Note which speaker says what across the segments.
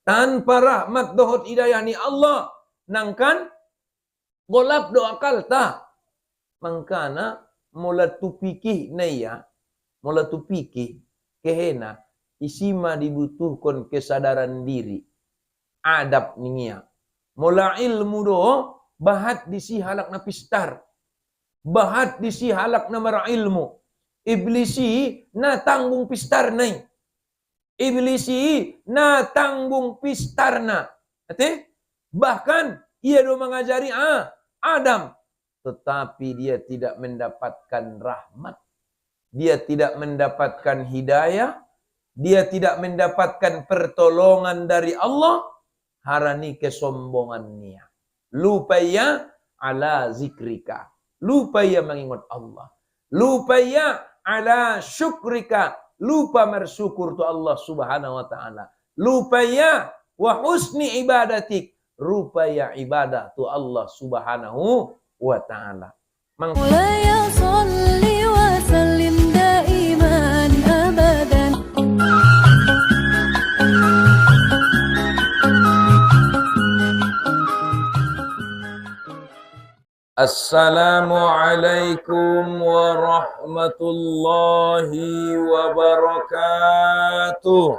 Speaker 1: Tanpa rahmat dohot hidayah ni Allah. Nangkan golap do akal ta. Mangkana mula tu pikih naya. Mula tu pikih kehena. Isima dibutuhkan kesadaran diri. Adab ningia. Mula ilmu do bahat disi halak na pistar. Bahat disi halak na mara ilmu. Iblisi na tanggung pistar nai. Iblisi na tanggung pistar na. Ate? Bahkan ia do mengajari Adam. Tetapi dia tidak mendapatkan rahmat. Dia tidak mendapatkan hidayah. Dia tidak mendapatkan pertolongan dari Allah. Harani kesombongannya. Lupaya ala zikrika. Lupaya mengingat Allah. Lupaya ala syukrika. Lupa bersyukur tu Allah subhanahu wa ta'ala. Lupaya wa husni ibadatik. Rupaya ibadah tu Allah subhanahu wa ta'ala. Assalamualaikum warahmatullahi wabarakatuh.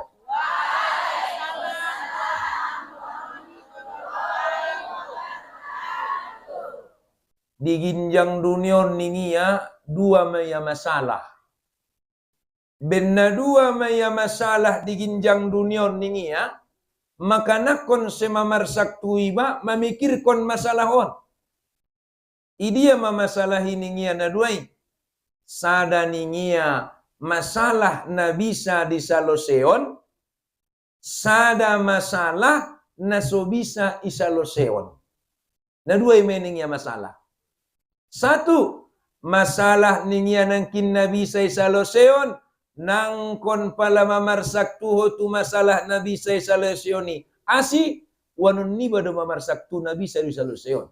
Speaker 1: Di ginjang dunia ningia dua maya masalah. Benna dua maya masalah di ginjang dunia ningia, maka nakon semamarsak tuiba memikirkan masalah on. Idia masalah ningia na duai. Sada ningia masalah na bisa disaloseon. Sada masalah na so bisa isaloseon. Na duai meningia masalah. Satu, masalah ningia nangkin na bisa isaloseon. Nangkon pala mamarsak tuho tu masalah na bisa isaloseoni. Asi, wanun niba do mamarsak tu na bisa isaloseon.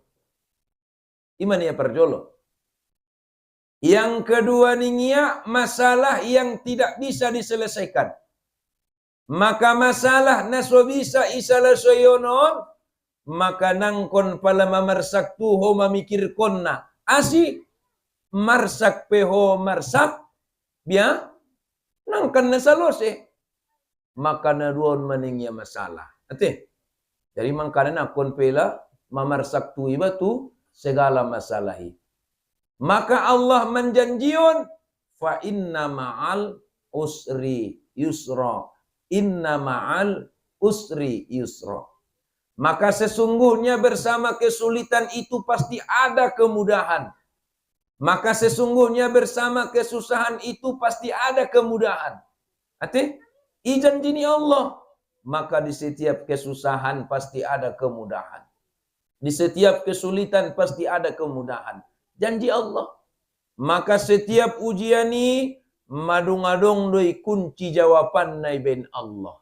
Speaker 1: Iman ya perjolo. Yang kedua ningia masalah yang tidak bisa diselesaikan. Maka masalah naso bisa iselesaion, maka nangkon pala mamarsak tuho mamikirkonna. Asi marsak peho marsak biya nangkan nasalose. Maka naruon maningya masalah. Ate. Jadi mangkana nakon pela mamarsak tu iba tu segala masalahi. Maka Allah menjanjion fa inna ma'al usri yusra. Inna ma'al usri yusra. Maka sesungguhnya bersama kesulitan itu pasti ada kemudahan. Maka sesungguhnya bersama kesusahan itu pasti ada kemudahan. Ate, ijanjini Allah. Maka di setiap kesusahan pasti ada kemudahan. Di setiap kesulitan pasti ada kemudahan. Janji Allah. Maka setiap ujian ini madung-adung doi kunci jawaban nai ben Allah.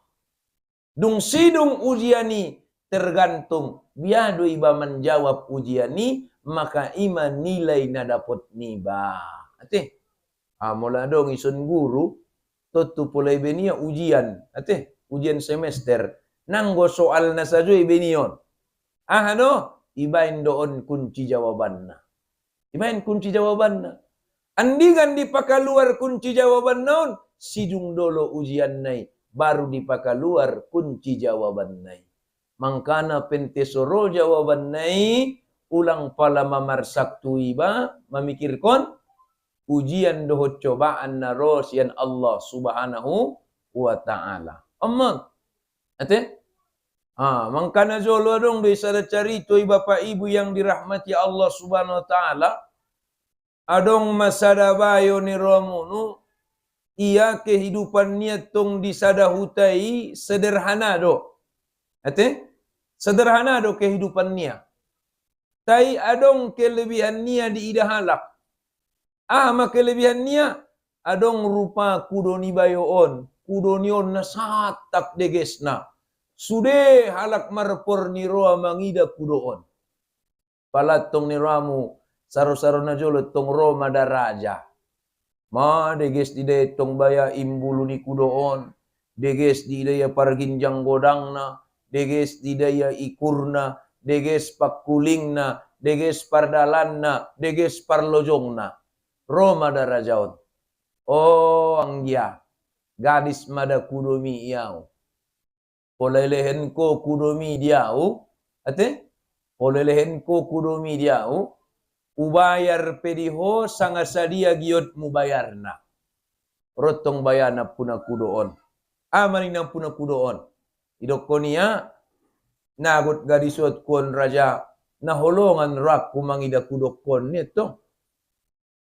Speaker 1: Dung sidung ujian ini tergantung biado iba menjawab ujian ini maka iman nilai na dapat niba. Ate. Mula dong isun guru tutu pulai benia ujian. Ate, ujian semester. Nanggo soal na sajo ibenion. Ibain doon kunci jawabanna. Ibain kunci jawabanna. Andigan dipakaluar kunci jawaban naon, sidung dolo ujian nai, baru dipakaluar kunci jawaban nai. Mangkana pentesoro jawaban nai, ulang pala mamarsak tuiba, memikirkan ujian dohot cobaan naros yang Allah subhanahu wa ta'ala. Aman. Ate? Mangkana jolo dong di sada carito bapak ibu yang dirahmati Allah subhanahu wa ta'ala. Adong masada bayo ni romunu. Ia kehidupan niat tong di sada hutai sederhana do. Ate? Sederhana do kehidupan niat. Tai adong kelebihan niat di ida halak. Ma kelebihan niat. Adong rupa kudoni bayoon. Kudonion na satak degesna. Sude halak marpor ni roa mangida kudoon. Palatong ni ramu saro-saro na jolo tong Roma daraja. Ma deges di de tong baya imbulu ni kudoon. Deges di de parginjang godang na. deges didaya ikurna, deges pakulingna, deges pardalanna, deges parlojongna. Roma darajaon. Oh anggia, gadis mada kudomi iau. Polelehen ko kudomi diau, ate? Polelehen ko kudomi diau, ubayar pediho sangasadia giot mubayarna. Rotong bayana puna kudoon. Amanina puna kudoon. Idokonia, nagot gadisot kon raja, naholongan rak kumangida kudokon nito.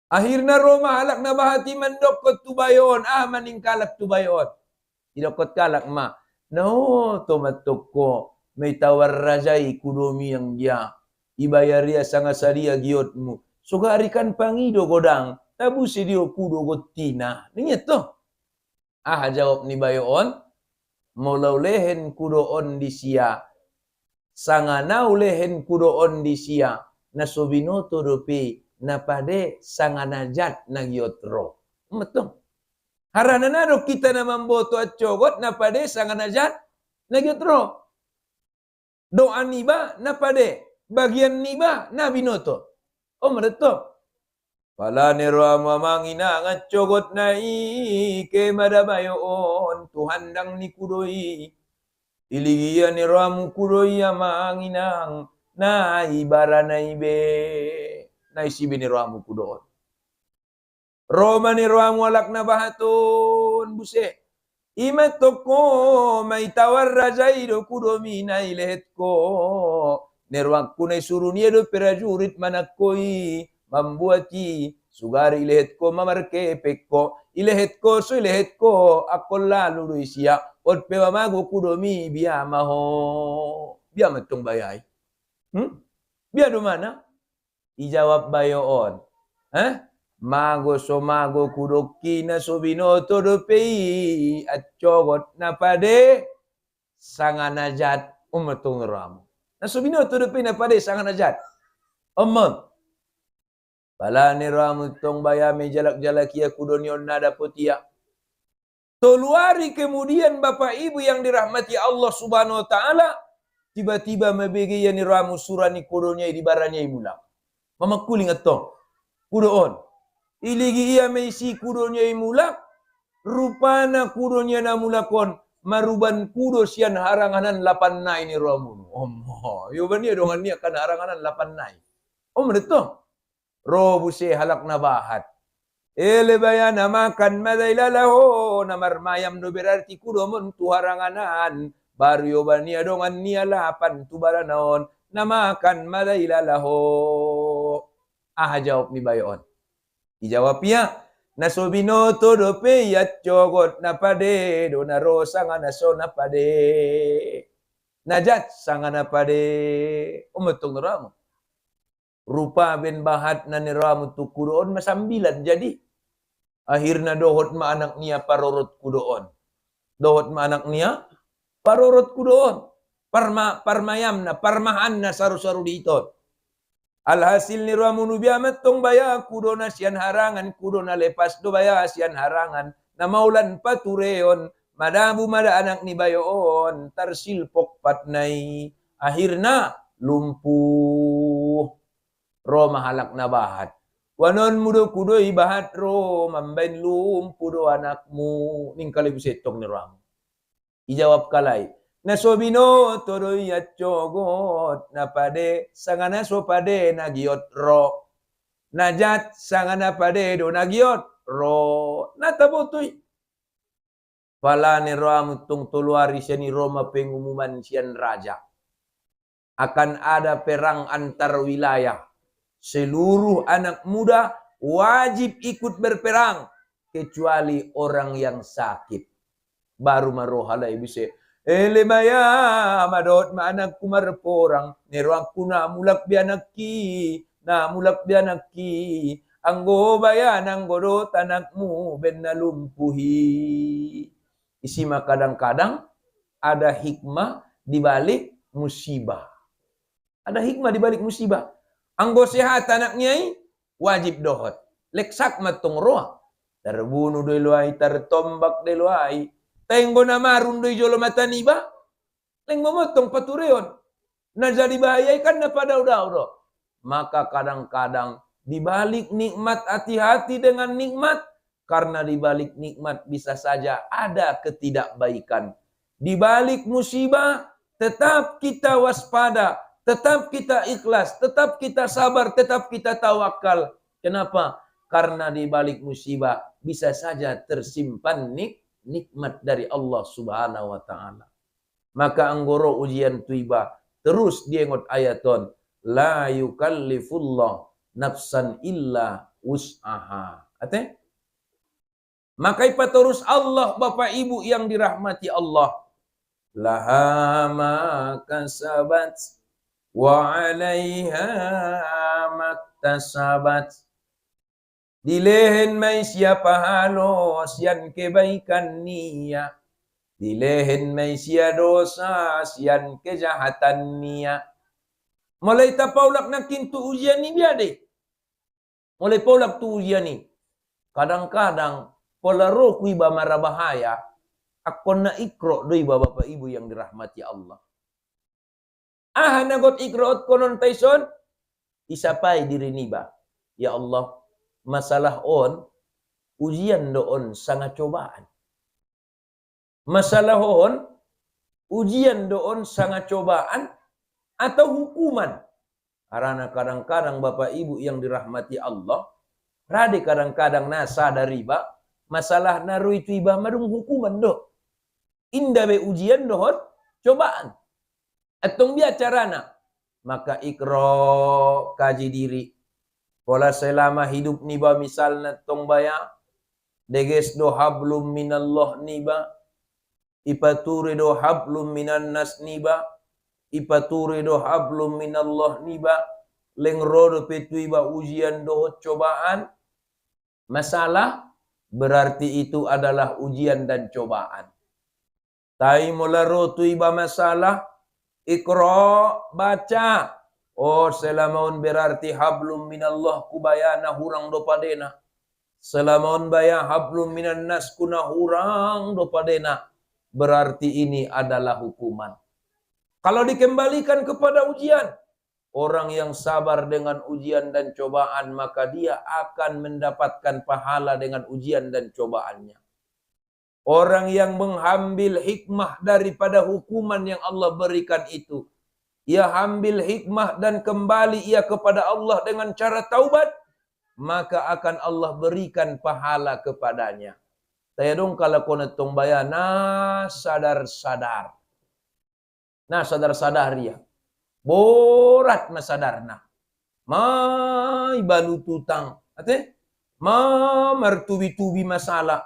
Speaker 1: Akhirnya Roma halak na bahati mandokot tubayon, maning kalak tubayon. Idokot kalak ma, no tomatok ko, may tawar rajai kudomi yang dia, ibayaria sangasadia giotmu. Sugarikan pangido godang, tabu sidio kudo gotina. Ninyet to. Jawab ni bayon, mulaulehen kudoon di sia, sanganau-lehen kudoon di sia, nasobinoto dope, napade sanganajat nagyotro. Betul. Harananado kita na mamboto at cogot, napade sanganajat nagyotro. Doa niba, napade. Bagian niba, na binoto. Betul. Pala ni Rama mangina at cogot na ke madabayoon, tuhandang ni kudoi. Iligiya ni Ramu kudoi manginang, na ibara na ibe. Naisibi ni Ramu kudoon. Roma ni Ramu alak na bahaton, buse. Imetok ko, may tawar rajay do kudomi na ilehet ko. Nerwag ko na isuro niya do perajurit manakkoy, mambuati, sugari ilehet ko, mamarke pekko, ilehet ko, so ilehet ko, ako lalo do isya, od pewamago kudomi, biya maho, biya matong bayay. Biya do mana? Ijawab bayoon. Mago so mago kudoki na sobinoto do pei at cogot na pade sanganajat umatong Ramu. Na sobinoto do pei na pade sanganajat. Pala ni Ramu tong bayame jalak-jalakia kudonyon nada potia. Toluari kemudian Bapak Ibu yang dirahmati Allah Subhanahu wa taala, tiba-tiba mabegi ni Ramu surani kudonya di baranya imulang. Mamakuling atong kudoon. Iligi ia meisi kudonya imulak, rupana kudonya namulakon, maruban kudo sian haranganan 8 nai ni Ramu. Yobania dongan niya kan haranganan 8 nai. Betul. Robuse halak na bahat. Bayana makan madailalaho, namarmayam do berarti kudo mon tu haranganan, baru yobania dongan niya 8 tu baranaon, namakan madailalaho. Jawab ni bayon. Ijawabnya, nasobinoto do peyat cogot napade, do naro sanga naso napade. Najat sanga napade. Metong Ramu. Rupa ben bahat na ni Ramu tu kudoon masambilan jadi. Akhirnya dohot ma anak niya parorot kudoon. Dohot ma anak niya parorot kudoon. Parmayam na, parmahan na saru-saru dito. Alhasil ni Ramu nubiamat tong baya kudona sian harangan, kudona lepas do baya sian harangan, na maulan patureon, madabu mada anak ni bayoon, tarsilpok patnay, akhirna lumpuh. Roma halak na bahat. Wanon mudo kudoy bahat ro, mambain lumpuh do anakmu, ning kalibusetong ni Ramu. Ijawab kalay, nasobino todoy at cogot napade sangana so pade nagiot ro najat sangana pade do nagiot ro natabotoy pala ni Ramu tung tuluari siya ni Roma pengumuman siyan raja akan ada perang antar wilayah, seluruh anak muda wajib ikut berperang kecuali orang yang sakit. Baru marohala ibise Elemaya madot maanak kumarporang neruang kuna mulak bianaki na mulak bianaki anggo bayan anggo do tanakmu ben nalumpuhi. Isima kadang-kadang ada hikmah di balik musibah. Ada hikmah di balik musibah. Anggo sehat anaknya wajib dohot. Leksak matong roa. Terbunuh doi luai, tertombak doi luai. Tenggo na marun doi jolo mataniba, neng memotong paturion. Nah jadi bahayaikan na pada udah. Maka kadang-kadang dibalik nikmat, hati-hati dengan nikmat. Karena dibalik nikmat bisa saja ada ketidakbaikan. Dibalik musibah tetap kita waspada, tetap kita ikhlas, tetap kita sabar, tetap kita tawakal. Kenapa? Karena dibalik musibah bisa saja tersimpan nikmat dari Allah Subhanahu wa taala. Maka anggoro ujian tuiba terus diengot ayaton la yukallifullah nafsan illa wus'aha. Ate? Maka ipa terus Allah Bapak Ibu yang dirahmati Allah. Laha ma kasabat wa 'alaiha maktasabat. Dilehen may siya pahalos yan kebaikan niya. Dilehen may siya dosa, siyan kejahatan niya. Mulai tapaulak na kintu ujian ni biade. Mulai paulak tu ujian ni. Kadang-kadang, polaro ku iba marabahaya, ako na ikro do iba Bapak Ibu yang dirahmati Allah. Nagot ikro at konon tayson, isapay diri niba. Ya Allah, masalah on, ujian doon sangat cobaan. Masalah on, ujian doon sangat cobaan atau hukuman. Karena kadang-kadang Bapak Ibu yang dirahmati Allah, rade kadang-kadang nasa dari ba, masalah naru itu iba madung hukuman do. Indah be ujian doon, cobaan. Atong biacarana, maka ikro kaji diri. Pola selama hidup niba misalnya tong baya, deges do hablum minallah niba, ipaturi do hablum minan nas niba, ipaturi do hablum minallah niba, lengrodo petu iba ujian do cobaan, masalah berarti itu adalah ujian dan cobaan. Tai mularo tu iba masalah, ikro baca, oh selamaun berarti hablum minallah kubayana hurang do padena, selamaun baya hablum minan nas kuna hurang do padena. Berarti ini adalah hukuman. Kalau dikembalikan kepada ujian, orang yang sabar dengan ujian dan cobaan, maka dia akan mendapatkan pahala dengan ujian dan cobaannya. Orang yang mengambil hikmah daripada hukuman yang Allah berikan itu, ia ambil hikmah dan kembali ia kepada Allah dengan cara taubat, maka akan Allah berikan pahala kepadanya. Saya dong kalau kona tong bayana sadar-sadar. Nah sadar-sadar ya. Borat masadarna. Mai balu tutang. Ate? Ma martubi-tubi masalah.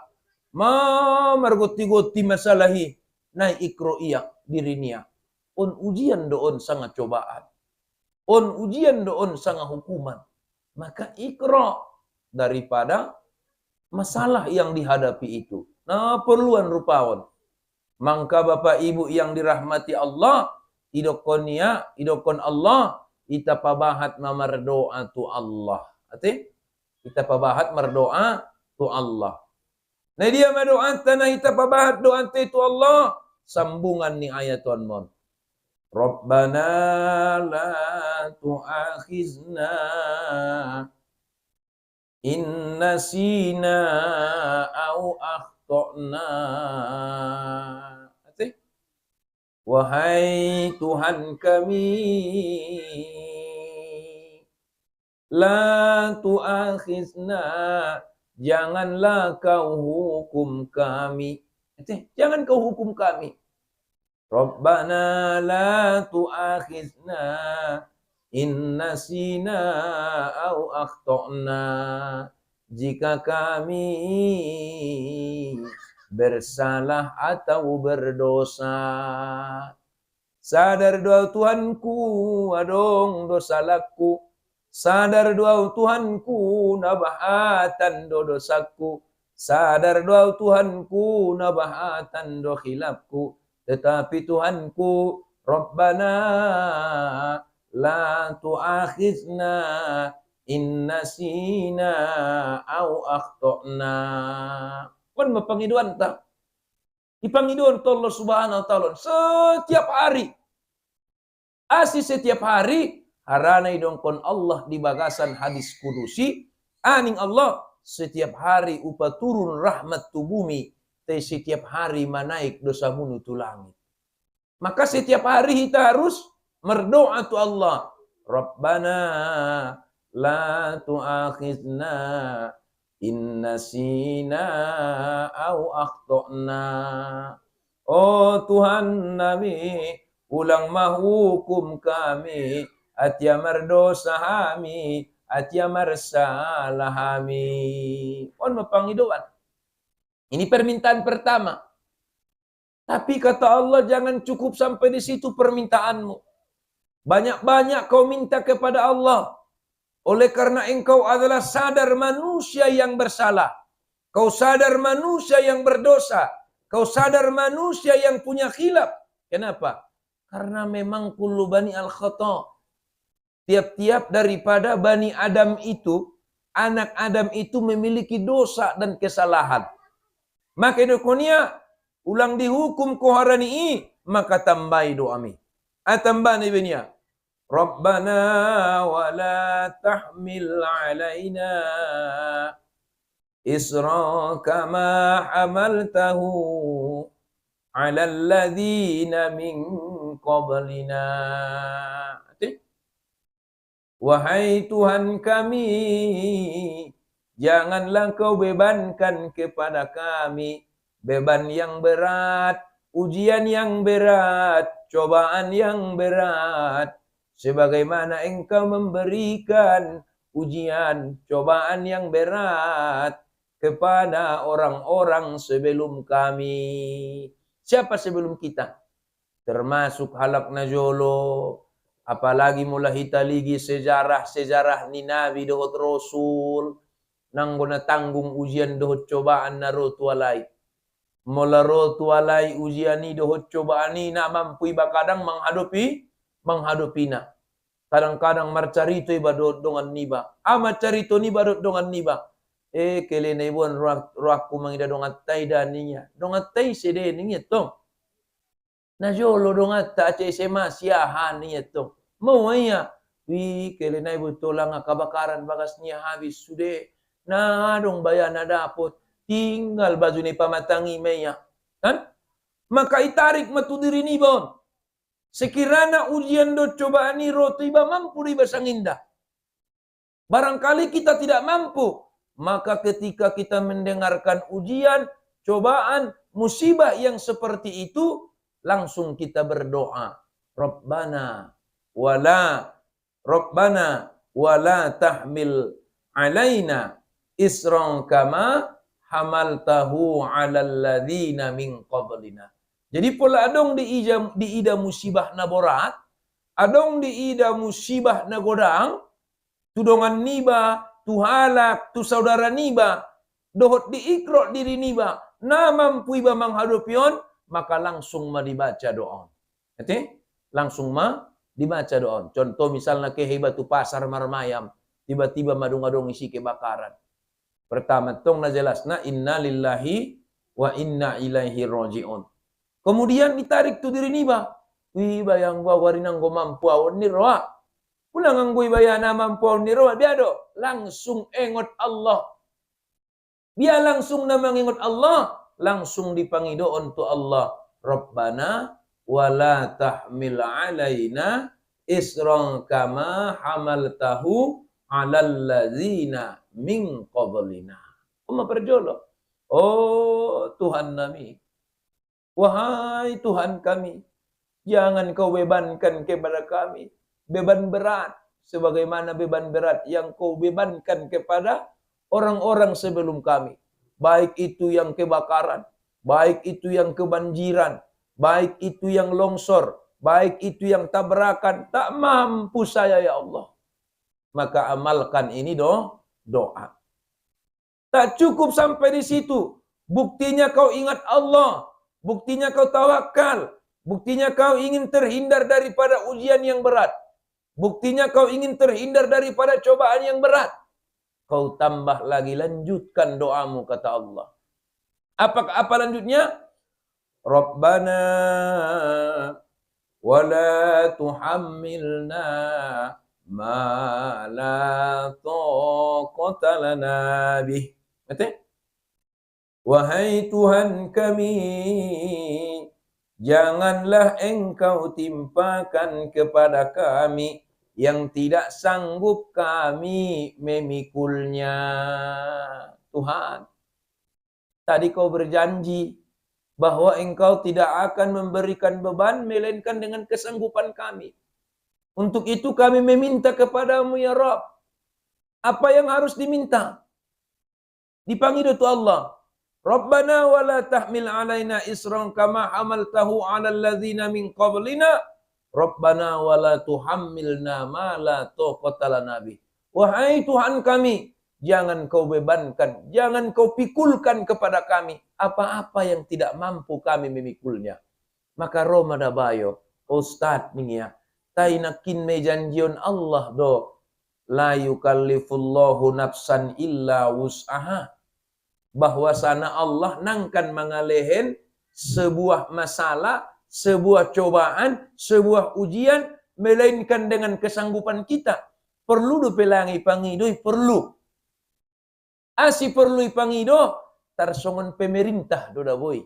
Speaker 1: Ma margoti-goti masalahi. Nah ikro iya diri niya. On ujian doon sangat cobaan. On ujian doon sangat hukuman. Maka ikro daripada masalah yang dihadapi itu. Nah, perluan rupawan. Maka Bapak Ibu yang dirahmati Allah, idokon Allah, ita pabahat mamardoa tu Allah. Ate? Ita pabahat mardoa tu Allah. Nah dia madoa tanah ita pabahat doa tu Allah. Sambungan ni ayat Tuhan mon. Rabbana la tu'akhizna inna sina au akhtana. Wahai Tuhan kami, la tu'akhizna, janganlah kau hukum kami. Jangan kau hukum kami. Rabbana la tu'akhizna inna sina au akhtana, jika kami bersalah atau berdosa. Sadar doa Tuhanku, adong dosa laku. Sadar doa Tuhanku, nabahatan do dosaku. Sadar doa Tuhanku, nabahatan do khilafku. Tetapi Tuhanku, Rabbana la tu'akhizna inna sina au akhtana. Kan mapangiduan ta. Ipangidon to Allah Subhanahu wa taala setiap hari. Asi setiap hari harana idong kon Allah di bagasan hadis kudusi aning Allah setiap hari upa turun rahmat tu bumi te setiap hari manaik dosa munu tu langit. Maka setiap hari kita harus berdoa tu Allah. Rabbana la tu'akhidna in nasina au akhtana. Oh Tuhan Nabi, ulang mahukum kami, atia mardosa kami, atia marsalah kami. On mapangidoan. Ini permintaan pertama. Tapi kata Allah, jangan cukup sampai di situ permintaanmu. Banyak-banyak kau minta kepada Allah. Oleh karena engkau adalah sadar manusia yang bersalah. Kau sadar manusia yang berdosa. Kau sadar manusia yang punya khilaf. Kenapa? Karena memang kullu bani al-khata. Tiap-tiap daripada Bani Adam itu, anak Adam itu memiliki dosa dan kesalahan. Maka dokonia, ulang dihukum koharani maka tambahi doami. Atambah ibnya. Rabbana wa la tahmil alaina isra kama hamaltahu ala alladhina min qablina. Wahai Tuhan kami, janganlah kau bebankan kepada kami beban yang berat, ujian yang berat, cobaan yang berat, sebagaimana engkau memberikan ujian, cobaan yang berat kepada orang-orang sebelum kami. Siapa sebelum kita? Termasuk halak najolo, apalagi mulai kita lagi sejarah-sejarah ni Nabi dohot Rasul, nang guna tanggung ujian dohot cobaan na rotualai. Mula rotualai ujian ni dohot cobaan ni na mampu iba kadang menghadapi na. Kadang-kadang marcarito iba dohot dongan niba. Marcarito niba dohot dongan niba. Kele na ibuan ruakku mangida dongat tay daninya. Dongat tay sede niya tong. Na jolo dongat ta ace SMA siahan niya tong. Mau ya, kele na ibu tolang kebakaran bagas niya habis sude. Na dong bayana dapot. Tinggal baju ni pamatangi maya. Kan? Maka itarik matu diri ni bon. Sekiranya ujian do cobaan ni roto iba mampu iba sanginda. Barangkali kita tidak mampu. Maka ketika kita mendengarkan ujian, cobaan, musibah yang seperti itu, langsung kita berdoa. Rabbana wala tahmil alaina isran kama hamaltahu ala alladhina min qablina. Jadi pola adong di ida musibah na borat, adong di ida musibah na godang, tudongan niba, tu halak, tu saudara niba, dohot diikro diri niba, na mampu iba menghadapion, maka langsung ma dibaca doa. Oke? Langsung ma dibaca doa. Contoh misalnya kehebatu pasar marmayam, tiba-tiba madung-adung isi kebakaran. Pertama tong na jelas na inna lillahi wa inna ilaihi rajiun. Kemudian ditarik tu diri niba. Bayang gua warinang gua mampu awon ni roa. Pulang ang gua bayana mampu awon ni roa. Biado langsung engot Allah. Dia langsung na mengingot Allah, langsung dipangidoon tu Allah. Rabbana wala tahmil alaina isran kama hamaltahu alal ladzina min qablina. Umma perjolo. Oh Tuhan kami. Wahai Tuhan kami, jangan kau bebankan kepada kami beban berat sebagaimana beban berat yang kau bebankan kepada orang-orang sebelum kami. Baik itu yang kebakaran, baik itu yang kebanjiran, baik itu yang longsor, baik itu yang tabrakan, tak mampu saya ya Allah. Maka amalkan ini doa. Tak cukup sampai di situ. Buktinya kau ingat Allah. Buktinya kau tawakal. Buktinya kau ingin terhindar daripada ujian yang berat. Buktinya kau ingin terhindar daripada cobaan yang berat. Kau tambah lagi, lanjutkan doamu, kata Allah. Apa lanjutnya? Rabbana wala tuhammilna ma la taqata lana bih. Betul? Wahai Tuhan kami, janganlah Engkau timpakan kepada kami yang tidak sanggup kami memikulnya. Tuhan, tadi kau berjanji bahwa Engkau tidak akan memberikan beban melainkan dengan kesanggupan kami. Untuk itu kami meminta kepadamu ya Rabb. Apa yang harus diminta? Dipanggil itu Allah. Rabbana wa la tahmil alaina isran kama hamaltahu 'alal ladzina min qablina. Rabbana wa la tuhammilna ma la taqata lana bih. Wahai Tuhan kami, jangan kau bebankan, jangan kau pikulkan kepada kami apa-apa yang tidak mampu kami memikulnya. Maka Roma bayo, Ustaz nih ya, tainakin mejanjion Allah do, la yukallifullahu nafsan illa wus'aha. Bahwasana Allah nangkan mengalehen sebuah masalah, sebuah cobaan, sebuah ujian, melainkan dengan kesanggupan kita. Perlu do pelangi pangidoi, perlu. Asi perlu ipangido, tarsongon pemerintah doda boy.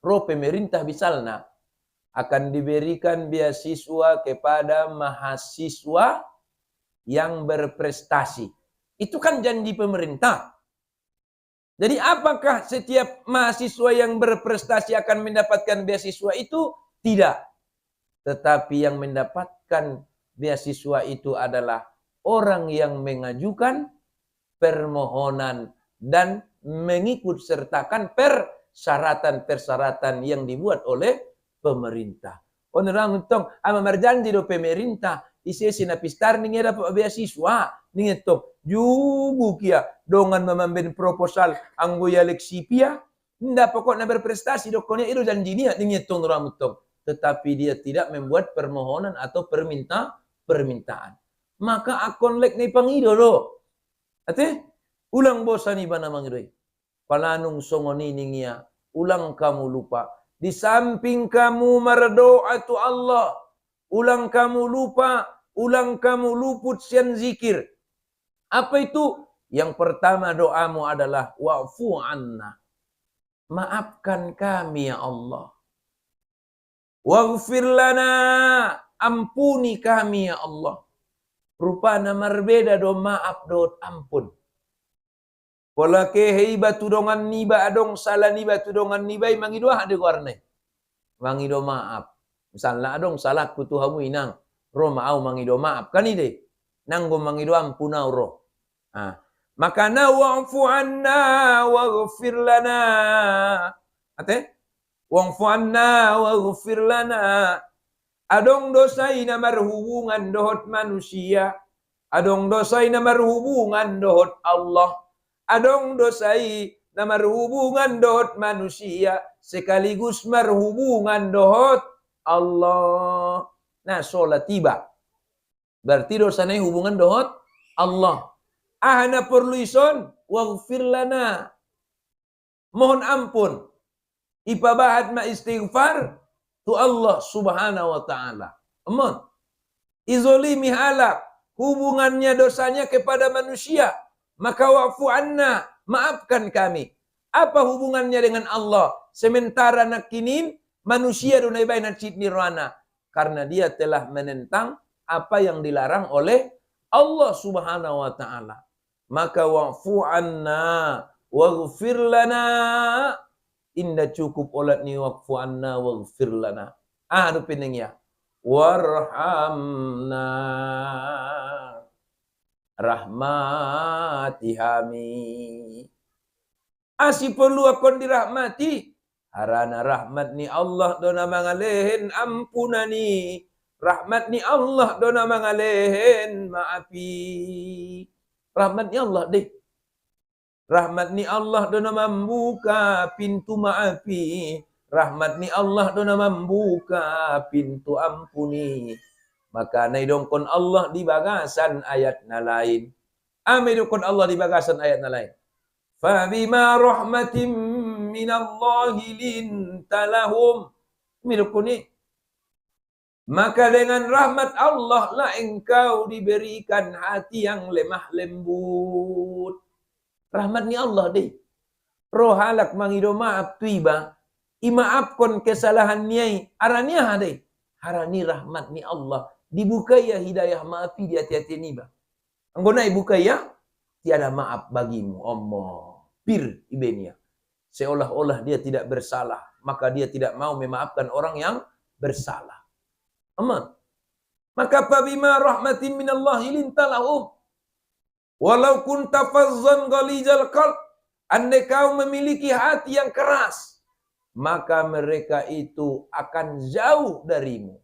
Speaker 1: Ro pemerintah misalnya akan diberikan beasiswa kepada mahasiswa yang berprestasi. Itu kan janji pemerintah. Jadi apakah setiap mahasiswa yang berprestasi akan mendapatkan beasiswa itu? Tidak. Tetapi yang mendapatkan beasiswa itu adalah orang yang mengajukan permohonan dan mengikut sertakan persyaratan-persyaratan yang dibuat oleh pemerintah. Orang utang ama berjanji do pemerintah isi napistar ninge dapat beasiswa ninge to jubu kia dongan memamben proposal anggoya leksipia ndak pokoknya berprestasi dokonya itu janjinya ninge tong orang utang, tetapi dia tidak membuat permohonan atau permintaan. Maka akon lek ni pangido do. Ate ulang bosan iba namang idoi. Palanung songoni ningia, ulang kamu lupa. Di samping kamu berdoa tu Allah, ulang kamu lupa, ulang kamu luput sian zikir. Apa itu? Yang pertama doamu adalah wa'fu anna. Maafkan kami ya Allah. Waghfir lana, ampuni kami ya Allah. Rupana marbeda do maaf do ampun. Pola ke heibatu dongan niba adong salah niba tu dongan nibai mangido ade warne. Mangido maaf. Misalnya adong salah kutu hamu inang. Ro mau mangido maaf kan ide. Nanggo mangido ampuna ro. Maka na wa'fu anna waghfir lana. Ate? Wa'fu anna waghfir lana. Adong dosai na marhubungan dohot manusia. Adong dosai na marhubungan dohot Allah. Adong dosai na marhubungan dohot manusia. Sekaligus marhubungan dohot Allah. Nah, sholat tiba. Berarti dosanya hubungan dohot Allah. Ahna perlu ison, waghfir lana. Mohon ampun. Ipabahat ma istighfar. Tu Allah subhanahu wa ta'ala. Amun. Izolimi halak. Hubungannya dosanya kepada manusia. Maka wa'fu anna. Maafkan kami. Apa hubungannya dengan Allah? Sementara nakinin manusia dunai baina cid nirwana. Karena dia telah menentang apa yang dilarang oleh Allah subhanahu wa ta'ala. Maka wa'fu anna. Waghfir lana. Indah cukup olat ni wa'fu anna waghfir lana. Aduh peningnya. Warhamna. Rahmatihami. Asi perlu akon dirahmati. Harana rahmat ni Allah dona mangalehen ampunani. Rahmat ni Allah dona mangalehen maafi. Rahmat ni Allah deh. Rahmat ni Allah dona membuka pintu maafi. Rahmat ni Allah dona membuka pintu ampuni. Maka naidongkon Allah di bagasan ayat na lain. Amidongkon Allah di bagasan ayat na lain. Fabima rahmatim minallahi lintalahum. Milukuni. Maka dengan rahmat Allah lah engkau diberikan hati yang lemah lembut. Rahmat ni Allah deh. Roh halak mangido maaf tuiba. Imaafkon kesalahan niai. Arania deh. Harani rahmat ni Allah. Dibuka ya hidayah maafi di hati-hati ni ba. Anggonai buka ya. Tiada maaf bagimu. Allah. Pir ibenia. Seolah-olah dia tidak bersalah. Maka dia tidak mau memaafkan orang yang bersalah. Aman. Maka fabima rahmatin minallahi lintalahum. Walau kunta fazzan ghalijal qalb. Andai kau memiliki hati yang keras, maka mereka itu akan jauh darimu.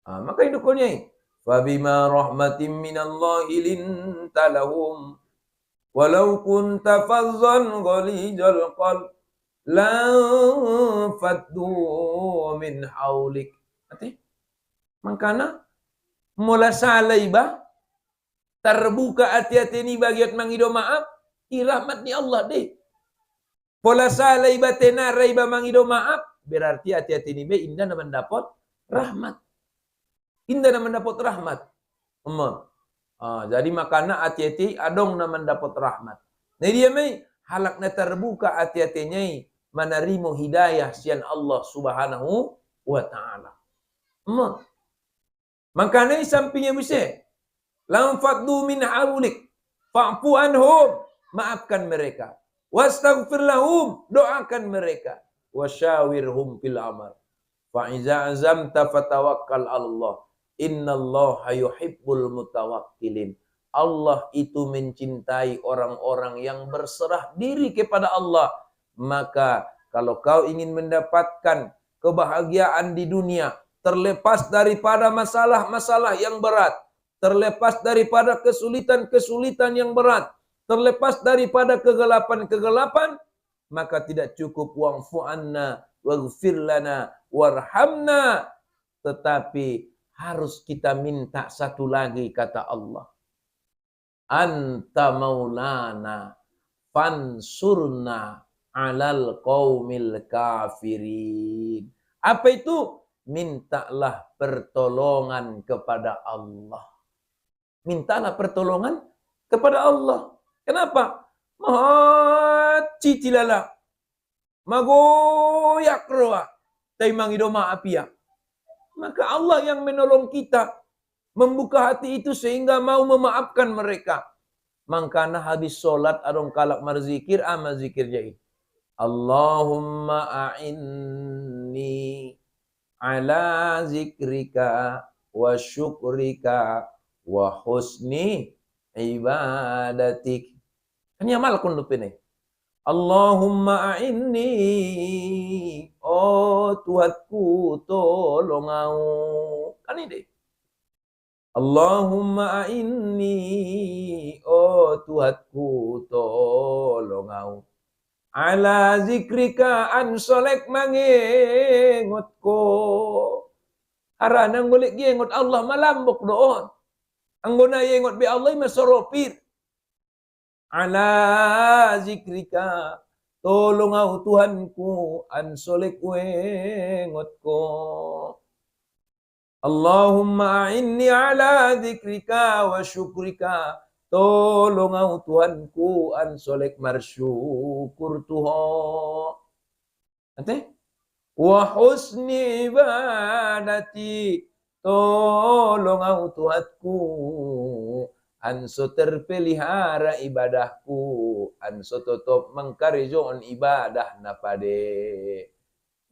Speaker 1: Maka itu konya. Fabima rahmatin minallahi lintalahum. Walau kunta fazzan ghalijal qalb. Lan faddu min haulik. Makana mula salai ba terbuka hati-hati ni bagiat mangido maaf, rahmat ni Allah deh. Pola salai ba tenarai ba mangido maaf, berarti hati-hati ni be indah na mendapat rahmat. Indah na mendapat rahmat. Jadi makana hati-hati adong na mendapat rahmat. Nah dia mai halak na terbuka hati-hatinya menerima hidayah sian Allah Subhanahu wa taala. Makanya sampingnya bisa. Lam faddu min haulik. Fa'fu anhum. Maafkan mereka. Wastaghfir lahum. Doakan mereka. Wasyawirhum fil amr. Fa'iza azamta fatawakkal Allah. Innallaha yuhibbul mutawakkilin. Allah itu mencintai orang-orang yang berserah diri kepada Allah. Maka kalau kau ingin mendapatkan kebahagiaan di dunia, terlepas daripada masalah-masalah yang berat, terlepas daripada kesulitan-kesulitan yang berat, terlepas daripada kegelapan-kegelapan, maka tidak cukup wa'fu anna waghfir lana warhamna, tetapi harus kita minta satu lagi kata Allah. Anta maulana fansurna alal qaumil kafirin. Apa itu? Mintalah pertolongan kepada Allah. Mintalah pertolongan kepada Allah. Kenapa? Mahaci tilala. Magoyak roa. Taimang idoma apia. Maka Allah yang menolong kita. Membuka hati itu sehingga mau memaafkan mereka. Mangkana habis solat adong kalak marzikir ama zikir jai. Allahumma a'inni ala zikrika wa syukrika wa husni ibadatik. Hanya malakun lupin. Allahumma a'inni. Oh Tuhanku tolong aku. Kan ini. Allahumma a'inni. Oh Tuhanku tolong aku. Ala zikrika ansolek mangengot ko. Haranang golek gengot Allah malambok doon. Anggona yengot be Allah masoropir. Ala zikrika. Tolong aku Tuhanku ansolek wengot ko. Allahumma inni ala zikrika wa syukrika. Tolong aku Tuhanku ansolek marsyukur Tuhan. Nanti? Wa husni ibadati. Tolong aku Tuhanku anso terpelihara ibadahku. Anso tetap mengkarjon ibadah napade.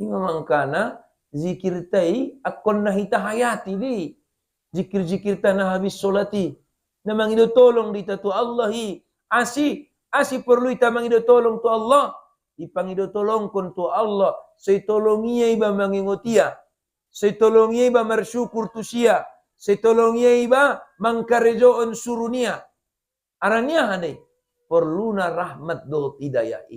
Speaker 1: Ini mangkana zikir tai akon nahita hayati di. Zikir-zikir tanah habis solati. Namang ito tolong dita tu Allahi. Asi perlu ita mangido tolong tu Allah. Ipangido tolong kun tu Allah. Say tolongiya iba mangingotia. Say tolongiya iba marsyukur tu siya. Say tolongiya iba mangkarejoon surunia. Aranya hanay. Perlu na rahmat dohot hidayah.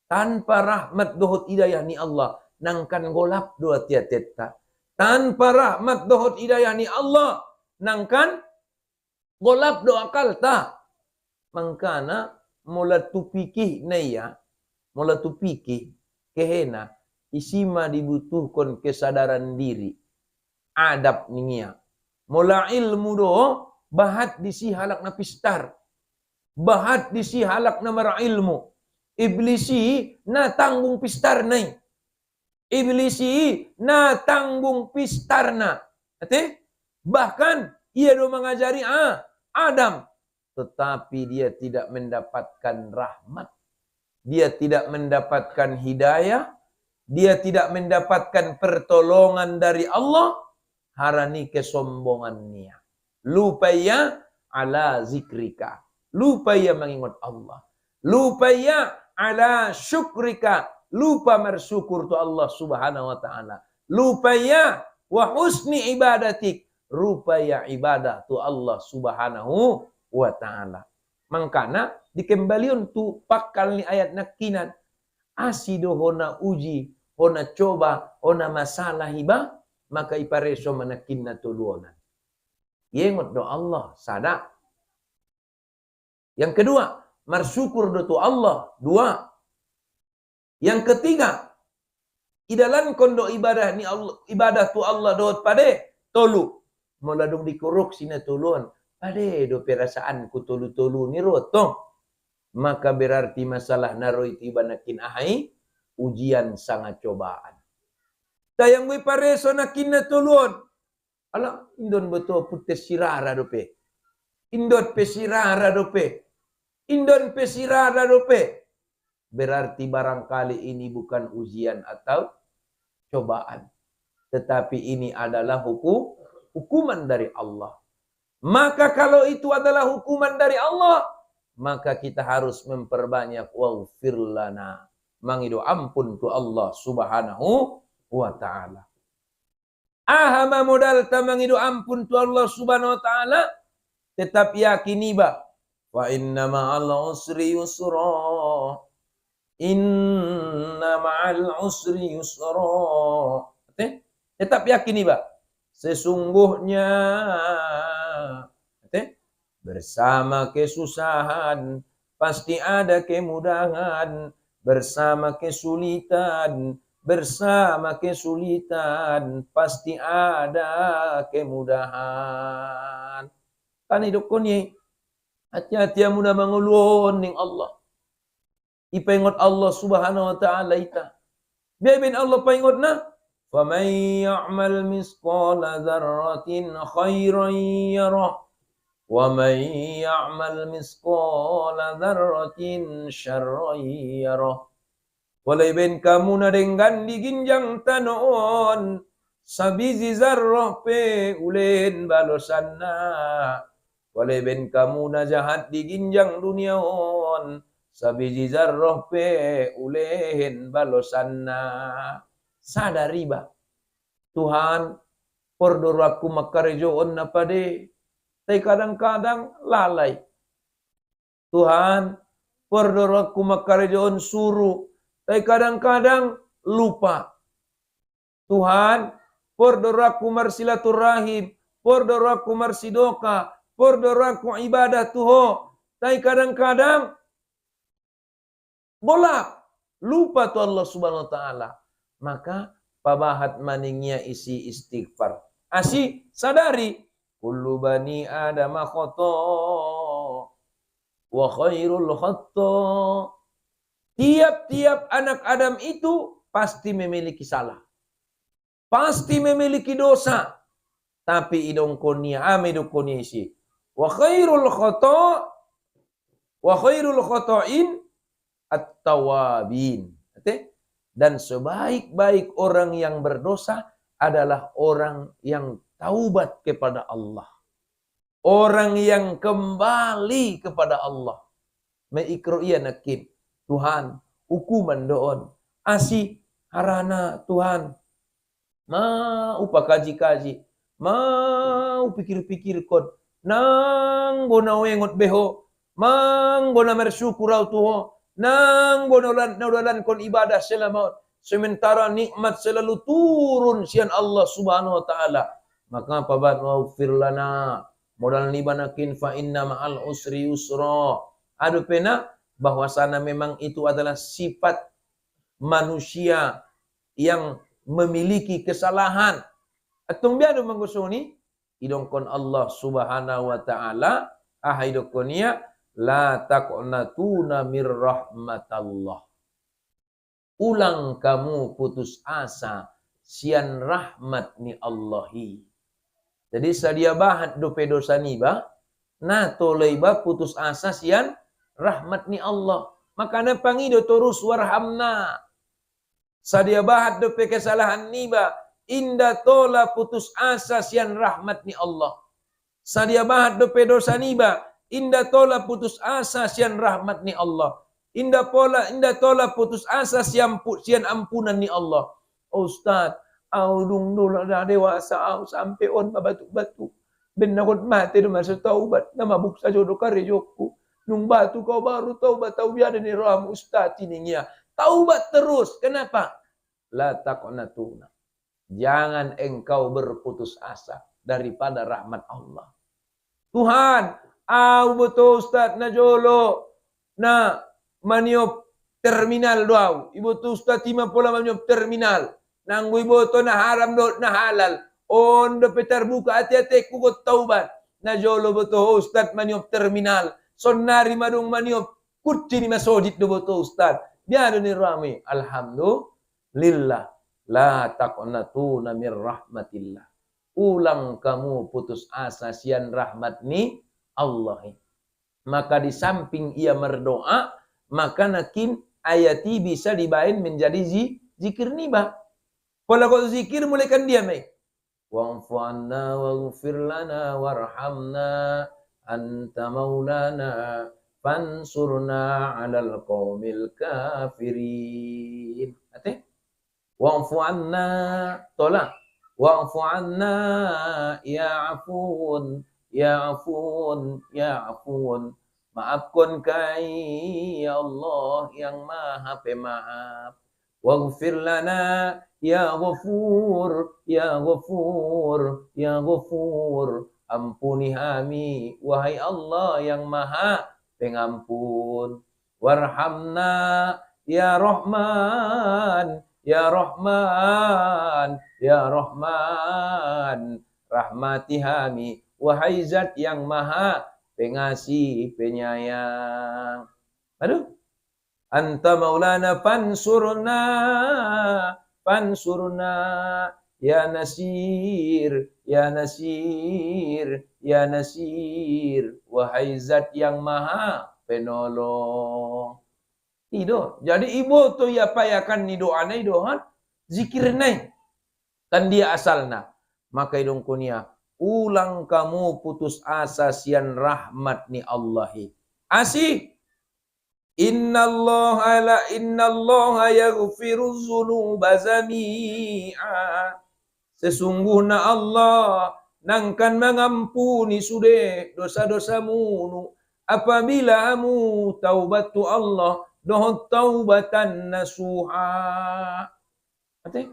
Speaker 1: Tanpa rahmat dohot hidayah ni Allah. Nangkan golap doa tiateta. Tanpa rahmat dohot hidayah ni Allah. Nangkan golap doa kalta. Mangkana mula tupikih naya. Mula tu pikir, kehena, isima dibutuhkan kesadaran diri. Adab ningia. Mula ilmu do, bahat disi halak na pistar. Bahat disi halak na mara ilmu. Iblisi na tanggung pistar nai. Iblisi na tanggung pistar na. Bahkan ia do mengajari Adam. Tetapi dia tidak mendapatkan rahmat. Dia tidak mendapatkan hidayah, dia tidak mendapatkan pertolongan dari Allah, harani kesombongannya. Lupaya ala zikrika. Lupaya mengingat Allah. Lupaya ala syukrika. Lupa bersyukur tu Allah subhanahu wa ta'ala. Lupaya wa husni ibadatik. Rupaya ibadah tu Allah subhanahu wa ta'ala. Mangkana dikembaliun tu pakal ni ayat nakinan. Asido hona uji, hona coba, hona masalah hiba, maka ipareso manakin na tuluonan. Yengot do Allah, sada. Yang kedua, marsyukur do tu Allah, dua. Yang ketiga, idalan kondo ibadah ni Allah, ibadah tu Allah do pade, tolu. Moladung dikuruk sina tuluan. Pade do perasaan ku tolu-tolu ni rotong. Maka berarti masalah naroi tiba nakin ahai ujian sangat cobaan. Tayang gue pareso nakin na tuluan. Ala indon betul putes sirara dope. Indon pesirara dope. Indon pesirara dope. Berarti barangkali ini bukan ujian atau cobaan. Tetapi ini adalah hukuman dari Allah. Maka kalau itu adalah hukuman dari Allah, maka kita harus memperbanyak waghfir lana. Mangido ampun tu Allah subhanahu wa ta'ala. Ahama modal ta mangido ampun tu Allah subhanahu wa ta'ala, tetap yakini ba. Wa inna ma'al usri yusra. Inna ma'al usri yusra. Tetap yakini ba. Sesungguhnya bersama kesusahan pasti ada kemudahan, bersama kesulitan pasti ada kemudahan. Kan hidup kuni hati-hati mudah mengulun ning Allah. Ipengot Allah subhanahu wa ta'ala ita. Biabin Allah pengot na. فَمَنْ يَعْمَلْ مِثْقَالَ ذَرَّةٍ خَيْرًا يَرَهُ وَمَنْ يَعْمَلْ مِثْقَالَ ذَرَّةٍ شَرًّا يَرَهُ. Walay ben kamu na denggan di ginjang tanon, sabizi zarrah pe ulen balosan na. Walay ben kamu na jahat di ginjang duniaon, sabizi zarrah pe ulen balosan na. Sadari ba, Tuhan, pordor aku makarejoon na pade, tay kadang-kadang lalay. Tuhan, pordor aku makarejoon suru, tay kadang-kadang lupa. Tuhan, pordor aku marsilaturahim, pordor aku marsidoka, pordor aku ibadah tuho, tay kadang-kadang bolak, lupa tu Allah subhanahu wa ta'ala. Maka pabahat maningnya isi istighfar. Asi sadari kullu bani adama khata wa khairul khata. Tiap-tiap anak Adam itu pasti memiliki salah. Pasti memiliki dosa. Tapi idong konia amidu konia isi. Wa khairul khata'in at-tawabin. Dan sebaik-baik orang yang berdosa adalah orang yang taubat kepada Allah. Orang yang kembali kepada Allah. Meikro iya nakin. Tuhan, hukuman doon. Asi harana Tuhan. Mau pakaji-kaji. Mau pikir-pikir kon. Nang gona wengot beho. Mang gona mersyukur au tuho. Nang bonolan kon ibadah selama sementara nikmat selalu turun sian Allah subhanahu wa ta'ala. Maka pabat waghfir lana modal nibanakin fa inna ma'al usri yusra. Adu pena bahwasana memang itu adalah sifat manusia yang memiliki kesalahan. Atung biado manggusuni idongkon Allah Subhanahu wa taala ahaidokonia la taqnatuna mir rahmatallah. Ulang kamu putus asa sian rahmat ni Allahi. Jadi sadia bahat dope dosa niba na tolaiba putus asa sian rahmat ni Allah. Makana pangido terus warhamna. Sadia bahat dope kesalahan niba inda tola putus asa sian rahmat ni Allah. Sadia bahat dope dosa niba inda tola putus asa sian rahmat ni Allah. Inda tola putus asa sian ampunan ni Allah. Oh, Ustaz, au dung dulu dah dewasa au sampai on batu-batu. Benakot mati do masa taubat. Nama buksa jodoh karejokku. Nung batu kau baru taubat tau biada ni ram Ustaz ini ya. Taubat terus. Kenapa? La taqnatuna. Jangan engkau berputus asa daripada rahmat Allah. Tuhan, au betul Ustaz na jolo na maniop terminal doau. Ibu tu Ustaz tima pola maniop terminal. Nanggu ibu tu na haram do na halal. On do terbuka hati-hati ku taubat. Na jolo betul Ustaz maniop terminal. Sonari madung maniop kucing ni masodit do betul Ustaz. Biar ni rame. Alhamdulillah. La taqnatuna mir rahmatillah. Ulang kamu putus asa sian rahmat ni Allah. Maka di samping ia berdoa, maka nakin ayati bisa dibain menjadi zikir niba. Kalau kau zikir mulaikan dia mai. Wa'fu anna waghfir lana warhamna anta maulana fansurna 'alal qaumil kafirin. Ate? Wa'fu anna tolak. Wa'fu anna ya afun ya afun ya afun. Maafkan kami ya Allah yang Maha Pemaaf. Waghfir lana ya Ghafur ya Ghafur ya Ghafur. Ampuni kami wahai Allah yang Maha Pengampun. Warhamna ya Rahman ya Rahman, ya Rahman, rahmati kami, wahai Zat yang Maha Pengasih, Penyayang. Aduh. Anta maulana fansurna, fansurna, ya Nasir, ya Nasir, ya Nasir, wahai Zat yang Maha Penolong. Itu. Jadi ibu tu ya payakan ni doa nai doa zikir nai kan dia asalna. Maka idong kunia ulang kamu putus asa sian rahmat ni Allahi. Asih. Innallaha yaghfiru dzunuba jami'a. Sesungguhnya Allah nangkan mengampuni sudah dosa-dosamu apabila kamu taubat tu Allah doh taubatan nasuha. Ate?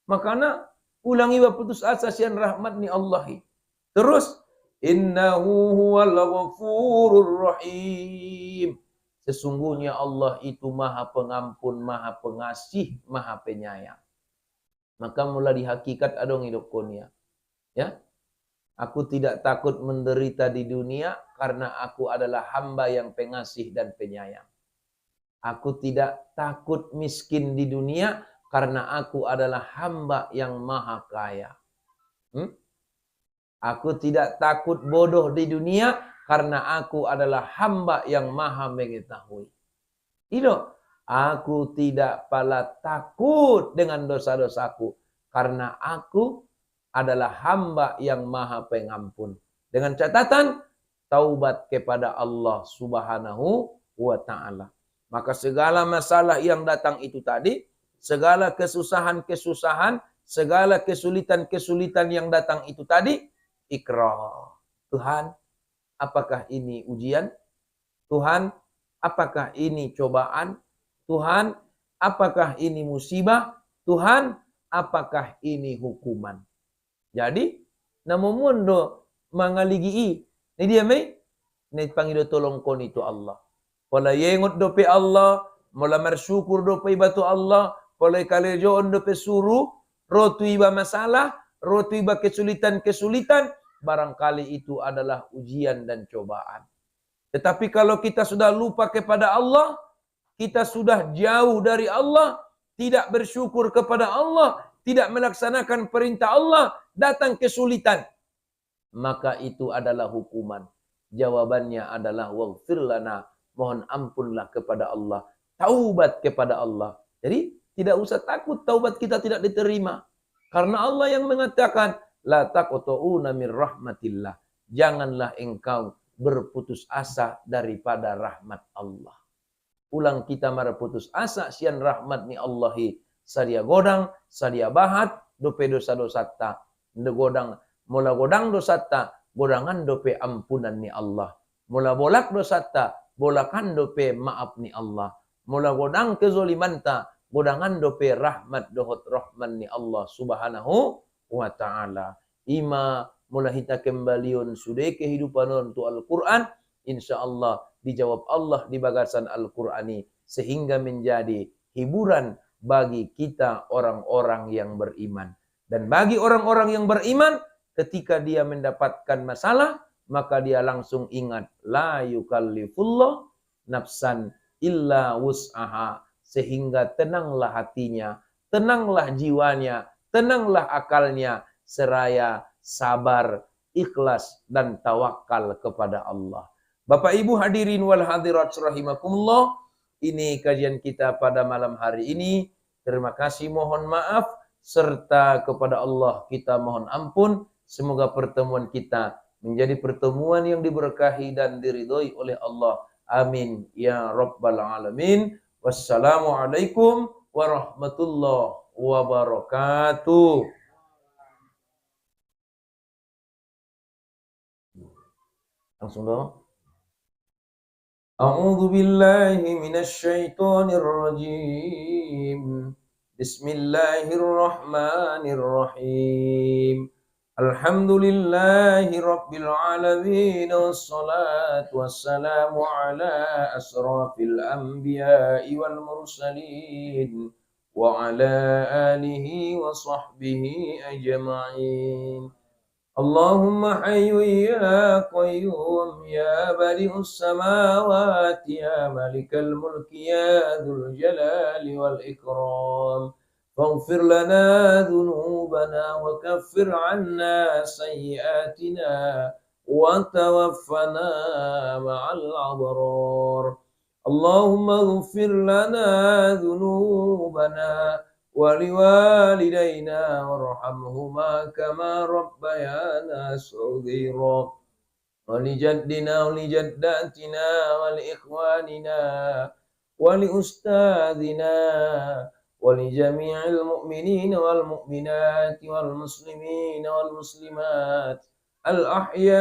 Speaker 1: Makana ulangi wa putus asa sian rahmat ni Allah. Terus innahu huwal ghafurur rahim. Sesungguhnya Allah itu Maha Pengampun, Maha Pengasih, Maha Penyayang. Maka mula di hakikat adong hidup-kunia. Ya. Aku tidak takut menderita di dunia karena aku adalah hamba yang pengasih dan penyayang. Aku tidak takut miskin di dunia karena aku adalah hamba yang maha kaya. Aku tidak takut bodoh di dunia karena aku adalah hamba yang maha mengetahui. Itu. Aku tidak pala takut dengan dosa-dosaku karena aku adalah hamba yang maha pengampun. Dengan catatan taubat kepada Allah Subhanahu wa ta'ala. Maka segala masalah yang datang itu tadi, segala kesusahan-kesusahan, segala kesulitan-kesulitan yang datang itu tadi, ikrar. Tuhan, apakah ini ujian? Tuhan, apakah ini cobaan? Tuhan, apakah ini musibah? Tuhan, apakah ini hukuman? Jadi, namun do mangaligi ni dia mai ni pangido tolong kon itu Allah. Wala yengot dope Allah mula bersyukur dope batu Allah, polai kalejoon dope suruh, rotu iba masalah, rotu iba kesulitan-kesulitan, barangkali itu adalah ujian dan cobaan. Tetapi kalau kita sudah lupa kepada Allah, kita sudah jauh dari Allah, tidak bersyukur kepada Allah, tidak melaksanakan perintah Allah, datang kesulitan, maka itu adalah hukuman. Jawabannya adalah waghfir lana, mohon ampunlah kepada Allah, taubat kepada Allah. Jadi tidak usah takut taubat kita tidak diterima, karena Allah yang mengatakan la taqtu'una min rahmatillah, janganlah engkau berputus asa daripada rahmat Allah. Ulang kita mara putus asa sian rahmat ni Allahi, sadia godang, sadia bahat, dope dosa-dosa ta, godang, mula godang dosa ta, godangan dope ampunan ni Allah. Mula bolak dosa ta, bolakan dope maaf ni Allah. Mula godang kezoliman ta, godangan dope rahmat dohot rahman ni Allah subhanahu wa ta'ala. Ima mula hita kembaliun sudah kehidupan untuk Al-Quran, insyaallah dijawab Allah di bagasan Al-Qur'ani, sehingga menjadi hiburan bagi kita orang-orang yang beriman. Dan bagi orang-orang yang beriman, ketika dia mendapatkan masalah, maka dia langsung ingat la yukallifullah nafsan illa wus'aha, sehingga tenanglah hatinya, tenanglah jiwanya, tenanglah akalnya, seraya sabar, ikhlas dan tawakal kepada Allah. Bapak Ibu hadirin wal hadirat rahimakumullah, ini kajian kita pada malam hari ini. Terima kasih, mohon maaf, serta kepada Allah kita mohon ampun. Semoga pertemuan kita menjadi pertemuan yang diberkahi dan diridhoi oleh Allah. Amin ya rabbal alamin. Wassalamualaikum warahmatullahi wabarakatuh. Langsung dong. A'udzu billahi minasy syaithanir rajim. Bismillahirrahmanirrahim. Alhamdulillahi rabbil alamin, wassalatu wassalamu ala asrafil anbiya'i wal mursalin wa ala alihi wa sahbihi ajma'in. Allahumma hayyu ya qayyum ya badi'us samawati ya malikal mulki ya dzul jalali wal ikram. Faghfir lana dhunubana wa kaffir 'anna sayyi'atina wa tawaffana ma'al abrar. Allahumma ighfir lana dhunubana ولوالدينا وارحمهما كما ربيانا صغيرا ولجدنا ولجداتنا ولإخواننا ولأستاذنا ولجميع المؤمنين والمؤمنات والمسلمين والمسلمات الأحياء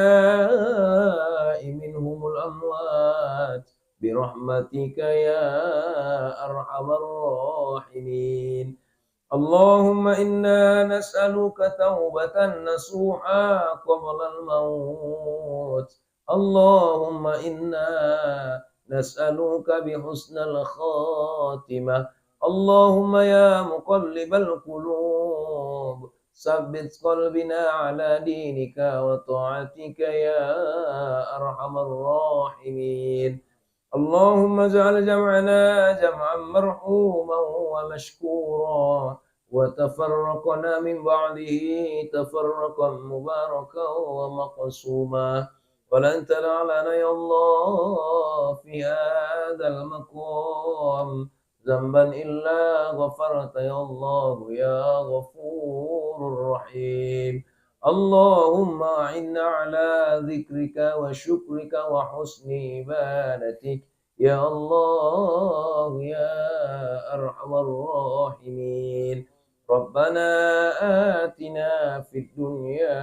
Speaker 1: منهم الأموات برحمتك يا أرحم الراحمين. اللهم إنا نسألك توبة نصوحا قبل الموت. اللهم إنا نسألك بحسن الخاتمة. اللهم يا مقلب القلوب ثبت قلبنا على دينك وطاعتك يا أرحم الراحمين. اللهم اجعل جمعنا جمعا مرحوما ومشكورا وتفرقنا من بعده تفرقا مباركا ومقسوما، ولن تدع لنا يا الله في هذا المقام ذنبا إلا غفرت يا الله يا غفور رحيم. اللهم أعنا على ذكرك وشكرك وحسن عبادتك يا الله يا أرحم الراحمين. ربنا آتنا في الدنيا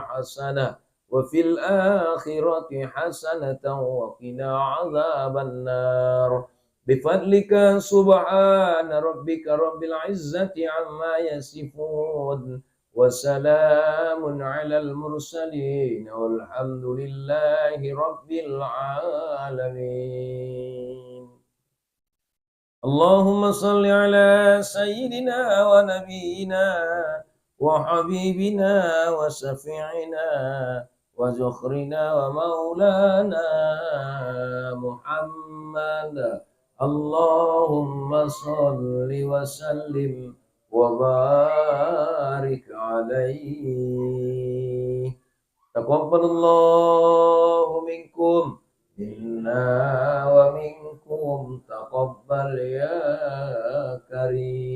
Speaker 1: حسنة وفي الآخرة حسنة وقنا عذاب النار. بفضلك سبحان ربك رب العزة عما يصفون وسلام على المرسلين والحمد لله رب العالمين. Allahumma salli ala sayyidina wa nabiyyina wa habibina wa syafi'ina wa zukhrina wa maulana Muhammad. Allahumma salli wa sallim wa barik alaihi. Taqabbalallahu minkum minna wa minkum taqabbal ya karim.